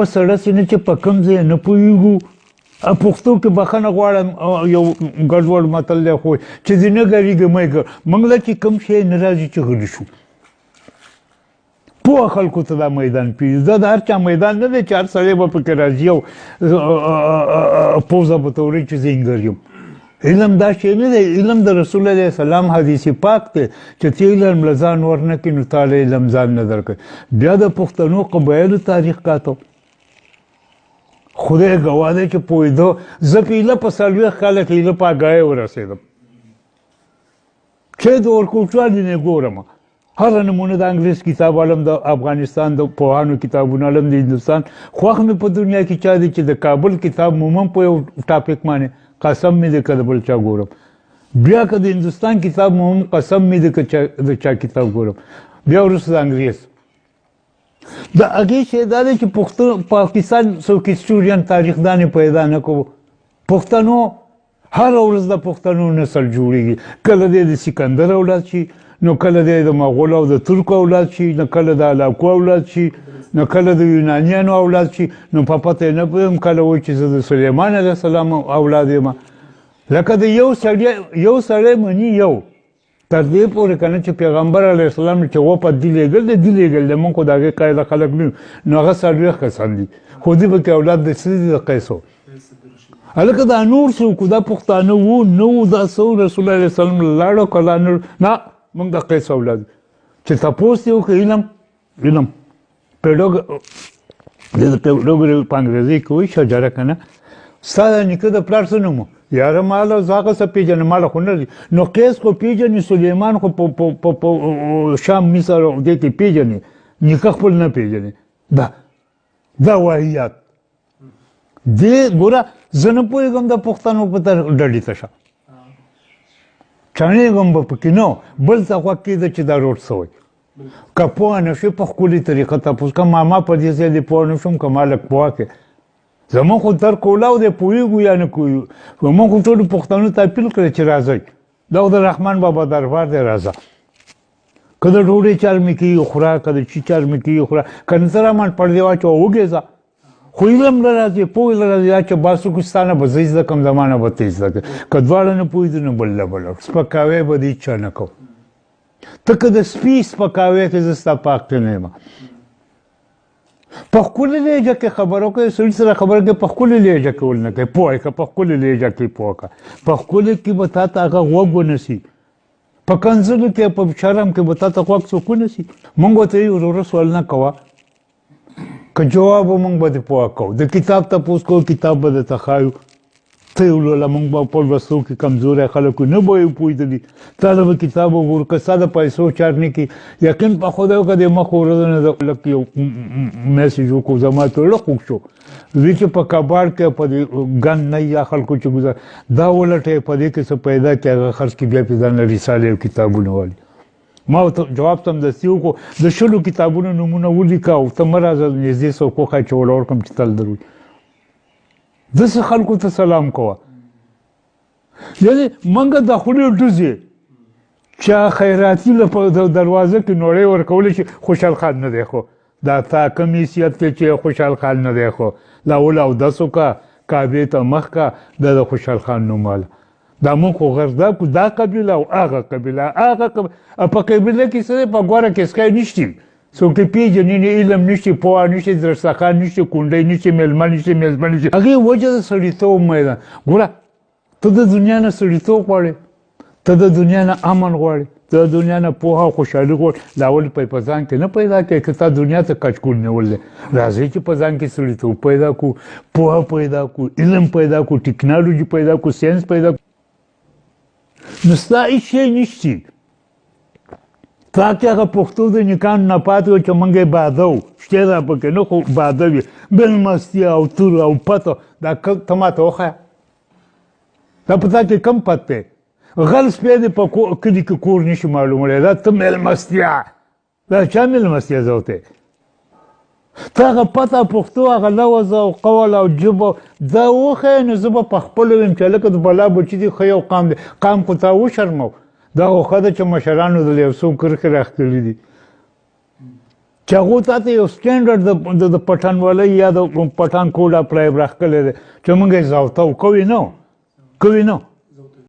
په سړه سینه چې په کوم ځای نه پوهېږو پښتو کې بخښنه غواړم یو ګډوډ متل دی خو چې دې نه ګرېږي مه یې موږ له چې کوم شی نه راځي چې غلي شو پوه خلکو ته دا میدان پېږي دا د هر چا میدان نه دی چې هر سړی به پکې راځي او پوزه به ته وړي چې زه انګر یم علم دا شی نه دی علم د رسول علیه السلام حدیث پاک دی چې ته علم له ځان ورنه کړې نو تا له علم ځان نه درکوي بیا د پښتنو قبایلو تاریخ کاتو خدای ګواه دی چې پوهېده زه په ایله په 40 کاله کې ایله په اګایۍ ورسېدم چې د ورکوټوالي نه ګورم هر نمونه د انګلیس کتاب علم د افغانستان د پوهانو کتابونه علم د هندوستان خوښ مې په دنیا کې چا دی چې د کابل کتاب مومم په یو ټاپک باندې قسم مې دی که د بل چا ګورم بیا که د هندوستان کتاب مومم قسم مې دی که د چا کتاب ګورم بیا وروسته د انګریز د هغې شی دا دی چې پاکستان څوک هسټورین تاریخدان پیدا نه کوو پښتنو هره ورځ د پښتنو نسل جوړېږي کله دی د سکندر اولاد شي نو کله دی د مغول او د ترکو اولاد شي نو کله د علاقو اولاد شي نو کله د یونانیانو اولاد شي نو په پته یې نه پوهېږم کله وایي چې زه د سلیمان علیه السلام اولاد یم لکه د یو سړی مني یو تر دې پورې که نه چې پیغمبر علیه السلام چې په دې لېږل دی دې لېږل دی موږ خو د هغې قاعده خلک نه یو نو هغه 40 کسان دي خو دې پکې اولاد د څه دي د قیسو هلکه دا نور څوک دا پښتانه وو نه وو دا څه رسول الله علیه وسلم لاړو که لا نه موږ د قیس اولاد چې تپوس یې وکړه علم پیډوګ په انګریزي کې وایي شجره که نه ستا د نیکه د پلار څه نوم و یاره ماله زه هغه څه پېژنم ماله خو نه نو قیس خو پېژني سلیمان خو په شام مصر او دې کې پېژني نیکه خپل نه پېژني دا واهیات دې ګوره زه نه پوهېږم د پښتنو په ډډې ته شه چانېږم به پکې نه بل ته غوږ کېده چې دا روډ څه وایي که پوه نه شي په ښکلې طریقه تپوس که ماما په دې ځای دې پوه نه شوم که ما لږ پوه کړې زموږ خو در کولاو دی پوهېږو یا نه پوهېږو زموږ خو ټولو پښتنو ته اپیل کړی چې راځئ دا د رحمان بابا دربار دی راځه که د ډوډۍ چار مې کېږي خوره که د چي چار مې کېږي خوره که نه ته رامان پردې واچوه وګېځه خو علم له راځي پوهې له راځي یا چې باسو کوستانه به زه زده کړم زمانه به ته زده کړې که دواړه نه پوهېدو نو بل له بله سپکاوی به د هېچا نه کوم ته که د سپي سپکاوی کې زه ستا پاک ته نه یم په ښکلې لهجه کې خبره کوي سړي سره خبره کوي په ښکلې لهجه کې ول نه کوي پوه که په ښکلې لهجه کې پوه که په ښکلې کې به تا ته هغه غوږ ونسي په کنځلو کې په شرم کې به تا ته غوږ څوک ونسي موږ ورته وایي وروره سوال نه کوه که جواب موږ به دې پوه کوو د کتاب تپوس کوو کتاب به درته ښایو ته یې ولوله موږ به په لوستو کې کمزوری خلک نه به یې پوهېدلي تا له به کتاب وګورو که ستا د پیسو چار نه کړي یقین په خدای وکړه د مخ ورځونه لږ یو میسیج وکړو زما ته زړه خوږ شو وی چې په کباړ کې په دې ګن نه یا خلکو چې ګزار دا ولټوې په دې کې څه پیدا کړي هغه خرڅ کړي بیا پې ځانله رسالې او کتابونه والي ما جواب سمدستي وکړو د 100 کتابونو نومونه ولیکه او ته مه راځه نږدې څوک وښایه چې وله ورکړم چې تل دروي داسې خلکو ته سلام کوه یعنې موږ د خولې ډوزې چا خیراتي له په دروازه کې نوړۍ ورکولی شي خوشحال خان نه دی خو دا تا کم حیثیت کې چې خوشحال خان نه دی خو لا ول اودس وکړه کعبې ته مخ کړه دا د خوشحال خان نوماله دا موږ خو غرضه کړو دا قبیله او هغه قبیله په قبیله کې څه دی په ګوره کې سکی نشتي څوک یې پېژني نه علم نشي پوهه نشي درستخان نشي کونډۍ نشي میلمه نشي میزبه نشي هغې وجه د سړیتوب میدان ګوره ته د دنیا نه سړیتوب غواړې ته د دنیا نه امن غواړې ته د دنیا نه پوهه او خوشحالي غواړې دا ولې په ځان کې نه پیدا کوې که تا دنیا ته کچکول نیول دی راځئ چې په ځان کې سړیتوب پیدا کړو پوهه پیدا کړو علم پیدا کړو ټکنالوژي پیدا کړو ساینس پیدا کړو نو ستا هېڅ شی نشتي تا کې هغه پښتو د نیکانو نه پاتې وه چې موږ یې باده وو شتی را پکې نه خو باده وي مېلمستیا او تور او پته دا ته ماته وښیه دا په تا کې کم پت دی غل سپی دی په کلي کې کور نشي معلومولی دا ته مېلمستیا دا چا مېلمستیا زه ورته ته هغه پته پښتو هغه لوز او قول او ژبه دا وښیه نو زه به په خپلو ویم چې هلکه د بلا بچي دي ښه یو قام دی قام خو تا وشرمو دا خو ښه ده چې مشرانو د یو څو کرښې راښکلي دي چې هغه ته یو سټانډرډ د پټانوالۍ یا د پټان کوډ اپلای راخلې چې موږ یې زاوته کوي نو